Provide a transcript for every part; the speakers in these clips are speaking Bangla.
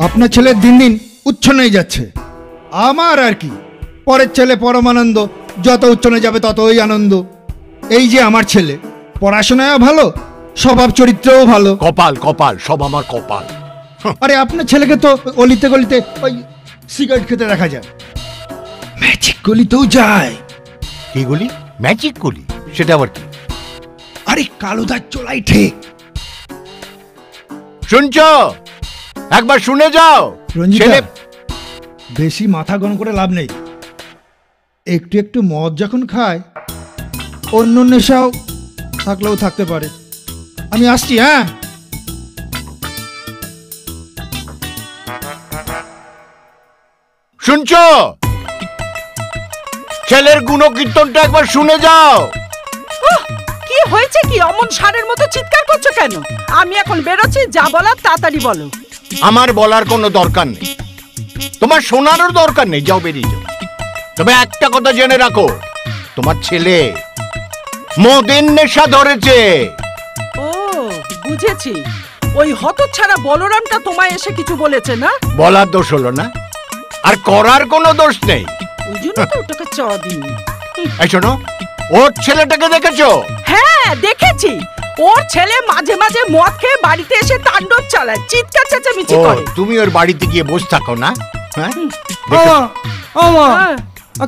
আপনার ছেলে দিন দিন উচ্ছন্নেই যাচ্ছে। আমার আর কি, পরের ছেলে পরমানন্দ, যত উচ্ছনে যাবে ততই আনন্দ। এই যে আমার ছেলে, পড়াশোনায়ও ভালো, স্বভাব চরিত্রও ভালো। কপাল কপাল, সব আমার কপাল। আরে আপনার ছেলেকে তো অলিতে গলিতে ওই সিগারেট খেতে দেখা যায়, ম্যাজিক গলিতেও যায়। কি গলি? ম্যাজিক গলি? সেটা আবার কি? আরে কালুদার চোলাই ঠিক। শুনছো? একবার শুনে যাও। রঞ্জিতা, বেশি মাথা গরম করে লাভ নেই। একটু একটু মদ যখন খায়, অন্য নেশাও থাকলেও থাকতে পারে। আমি আসছি। হ্যাঁ, শুনছো? ছেলের গুণকীর্তনটা একবার শুনে যাও। কি হয়েছে কি? অমন ষাঁড়ের মতো চিৎকার করছো কেন? আমি এখন বেরোচ্ছি, যা বলার তাড়াতাড়ি বলো। আমার বলার কোনো দরকার নেই, তোমার শোনারও দরকার নেই, যাও বেরিয়ে যাও। তবে একটা কথা জেনে রাখো, তোমার ছেলে মদের নেশা ধরেছে। ও, বুঝেছি। ওই হতচ্ছাড়া বলরামটা তোমায় এসে কিছু বলেছে না? বলার দোষ হলো না, আর করার কোনো দোষ নেই। ওই জন্য তো ওটাকে চ দিইনি। এই শোনো, ওর ছেলেটাকে দেখেছো? হ্যাঁ, দেখেছি। ওর ছেলে মাঝে মাঝে মদ খেয়ে বাড়িতে এসে তাণ্ডব চালায়, চিৎকার চেঁচামেচি করে। তুমি ওর বাড়িতে গিয়ে বসে থাকো না? হ্যাঁ,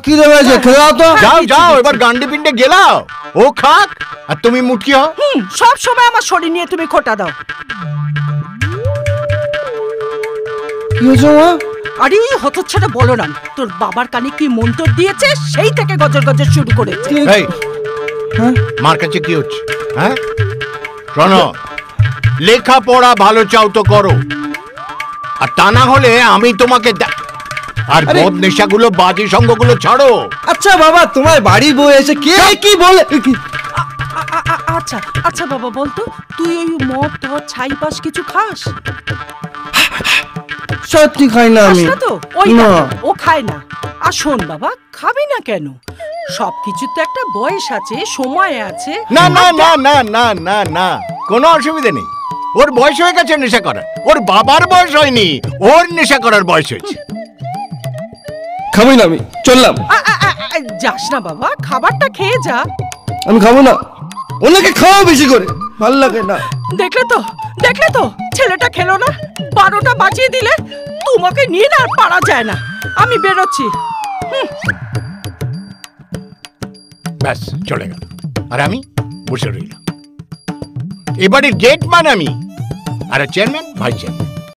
কি দেবেছে? খেলাও তো। যাও যাও, এবার গান্ডে পিন্ডে গেলাও। ও খাক আর তুমি মুটকি হও। সব সময় আমার শরীর নিয়ে তুমি খোটা দাও। কি হয়েছে মা? আরে হতচ্ছাড়া বলরাম, তোর বাবার কানে কি মন্ত্র দিয়েছে, সেই থেকে গজর গজর শুরু করেছে। এই, মার কাছে কি হচ্ছে? হ্যাঁ শোনো, লেখাপড়া ভালো চাও তো করো, আর তা না হলে আমি তোমাকে আর মদ নেশাগুলো, বাজে সঙ্গগুলো ছাড়ো। আচ্ছা বাবা, তোমার বাড়ি বউ এসে কে কি বলে? আচ্ছা আচ্ছা বাবা, বলতো তুই ওই মদ ধর ছাই পাশ কিছু খাস? সত্যি খাই না আমি। তো ওই ও খায় না। আর শোন বাবা, খাবি না কেন? সবকিছু তো একটা বয়স আছে, সময় আছে। না না না না না না না, কোনো অসুবিধা নেই। ওর বয়স হয়ে গেছে নেশা করার, ওর বাবার বয়স হয়নি, ওর নেশা করার বয়স হয়েছে। খাবই না আমি, চললাম। যাস না বাবা, খাবারটা খেয়ে যা। আমি খাবো না, ওনাকে খাওয়া বেশি করে, ভালো লাগে না। দেখলে তো ছেলেটা খেলো না। 12টা বাজিয়ে দিলে তোমাকে নিয়ে না আর পারা যায় না। আমি বেরোচ্ছি। ব্যাস চলে গেল, আর আমি বসে রইলাম। এবারে গেট ম্যান আমি, আর চেয়ারম্যান ভাইস চেয়ারম্যান।